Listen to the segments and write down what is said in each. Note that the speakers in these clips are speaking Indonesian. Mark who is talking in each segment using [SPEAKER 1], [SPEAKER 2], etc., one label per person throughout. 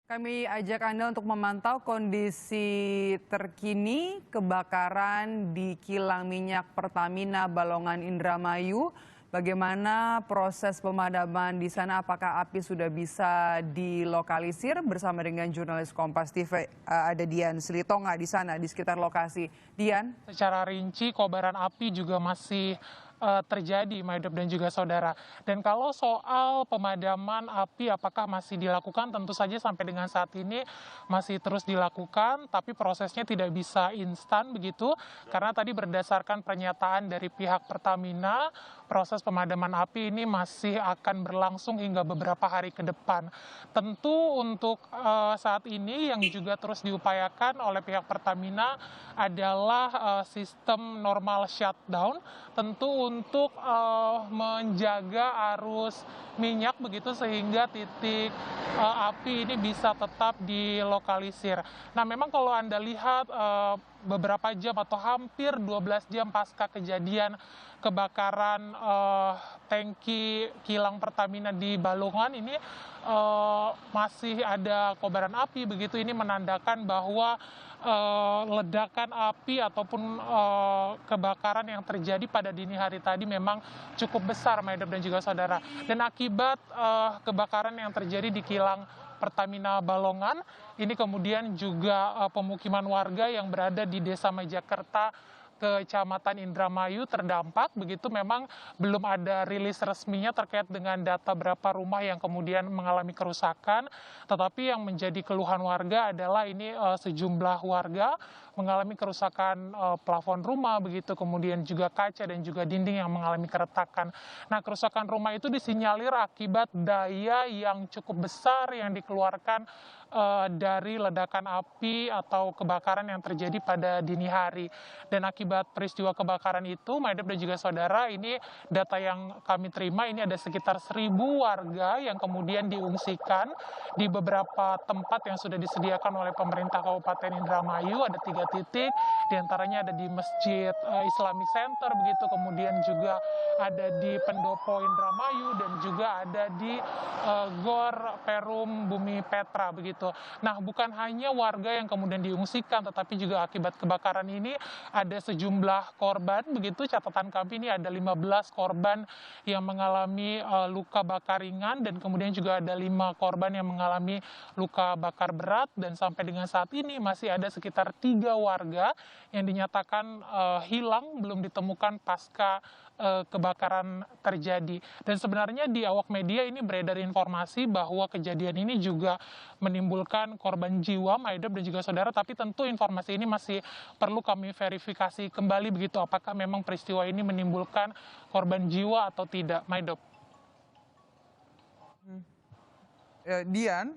[SPEAKER 1] Kami ajak Anda untuk memantau kondisi terkini kebakaran di kilang minyak Pertamina Balongan Indramayu. Bagaimana proses pemadaman di sana? Apakah api sudah bisa dilokalisir? Bersama dengan jurnalis Kompas TV ada Dian Silitonga di sana di sekitar lokasi. Dian?
[SPEAKER 2] Secara rinci kobaran api juga masih terjadi, Maidop dan juga saudara. Dan kalau soal pemadaman api apakah masih dilakukan, tentu saja sampai dengan saat ini masih terus dilakukan, tapi prosesnya tidak bisa instan begitu, karena tadi berdasarkan pernyataan dari pihak Pertamina, proses pemadaman api ini masih akan berlangsung hingga beberapa hari ke depan. Tentu untuk saat ini yang juga terus diupayakan oleh pihak Pertamina adalah sistem normal shutdown, tentu untuk menjaga arus minyak begitu sehingga titik api ini bisa tetap dilokalisir. Nah, memang kalau Anda lihat beberapa jam atau hampir 12 jam pasca kejadian kebakaran tangki kilang Pertamina di Balongan ini masih ada kobaran api begitu. Ini menandakan bahwa ledakan api ataupun kebakaran yang terjadi pada dini hari tadi memang cukup besar, Maidop dan juga saudara. Dan akibat kebakaran yang terjadi di kilang Pertamina Balongan, ini kemudian juga pemukiman warga yang berada di Desa Majakerta, Kecamatan Indramayu terdampak, begitu memang belum ada rilis resminya terkait dengan data berapa rumah yang kemudian mengalami kerusakan, tetapi yang menjadi keluhan warga adalah ini sejumlah warga mengalami kerusakan plafon rumah, begitu kemudian juga kaca dan juga dinding yang mengalami keretakan. Nah, kerusakan rumah itu disinyalir akibat daya yang cukup besar yang dikeluarkan dari ledakan api atau kebakaran yang terjadi pada dini hari. Dan akibat peristiwa kebakaran itu, Maidop dan juga saudara, ini data yang kami terima, ini ada sekitar 1.000 warga yang kemudian diungsikan di beberapa tempat yang sudah disediakan oleh pemerintah Kabupaten Indramayu. Ada 3 titik, diantaranya ada di Masjid Islamic Center, begitu kemudian juga ada di Pendopo Indramayu dan juga ada di Gor Perum Bumi Petra, begitu. Nah, bukan hanya warga yang kemudian diungsikan, tetapi juga akibat kebakaran ini ada sejumlah korban, begitu catatan kami ini ada 15 korban yang mengalami luka bakar ringan dan kemudian juga ada 5 korban yang mengalami luka bakar berat, dan sampai dengan saat ini masih ada sekitar 3 warga yang dinyatakan hilang, belum ditemukan pasca kebakaran terjadi. Dan sebenarnya di awak media ini beredar informasi bahwa kejadian ini juga menimbulkan korban jiwa, Maidop dan juga saudara, tapi tentu informasi ini masih perlu kami verifikasi kembali begitu, apakah memang peristiwa ini menimbulkan korban jiwa atau tidak, Maidop.
[SPEAKER 3] Dian,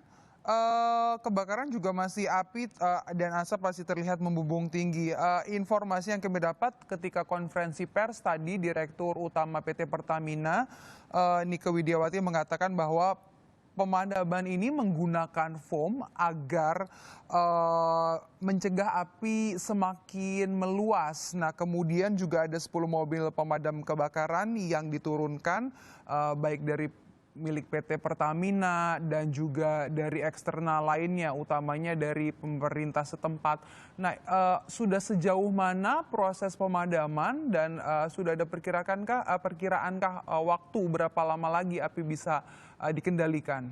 [SPEAKER 3] kebakaran juga masih api dan asap masih terlihat membumbung tinggi. Informasi yang kami dapat ketika konferensi pers tadi, Direktur Utama PT Pertamina, Nike Widiawati, mengatakan bahwa pemadaman ini menggunakan foam agar mencegah api semakin meluas. Nah, kemudian juga ada 10 mobil pemadam kebakaran yang diturunkan, baik dari milik PT Pertamina dan juga dari eksternal lainnya, utamanya dari pemerintah setempat. Nah, sudah sejauh mana proses pemadaman dan sudah ada perkiraankah waktu berapa lama lagi api bisa dikendalikan?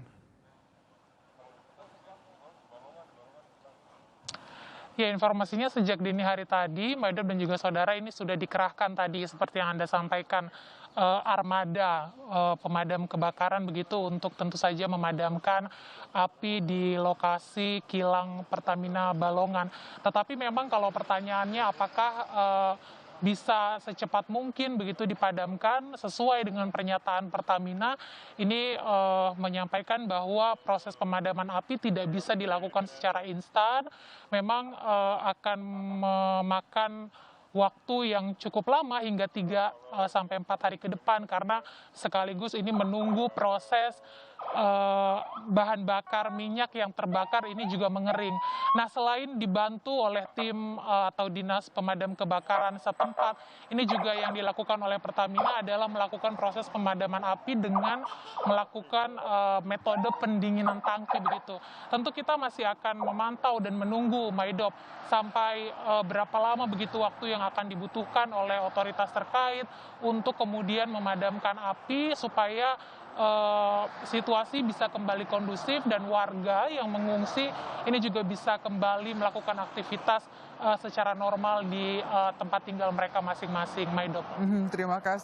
[SPEAKER 2] Ya, informasinya sejak dini hari tadi, Maidop dan juga saudara, ini sudah dikerahkan tadi seperti yang Anda sampaikan, armada pemadam kebakaran begitu untuk tentu saja memadamkan api di lokasi kilang Pertamina Balongan. Tetapi memang kalau pertanyaannya apakah bisa secepat mungkin begitu dipadamkan, sesuai dengan pernyataan Pertamina ini menyampaikan bahwa proses pemadaman api tidak bisa dilakukan secara instan, memang akan memakan waktu yang cukup lama hingga 3 sampai 4 hari ke depan, karena sekaligus ini menunggu proses bahan bakar minyak yang terbakar ini juga mengering. Nah, selain dibantu oleh tim atau dinas pemadam kebakaran setempat, ini juga yang dilakukan oleh Pertamina adalah melakukan proses pemadaman api dengan melakukan metode pendinginan tangki begitu. Tentu kita masih akan memantau dan menunggu Maidop sampai berapa lama begitu waktu yang akan dibutuhkan oleh otoritas terkait untuk kemudian memadamkan api supaya situasi bisa kembali kondusif dan warga yang mengungsi ini juga bisa kembali melakukan aktivitas secara normal di tempat tinggal mereka masing-masing. Maidop.
[SPEAKER 3] Terima kasih.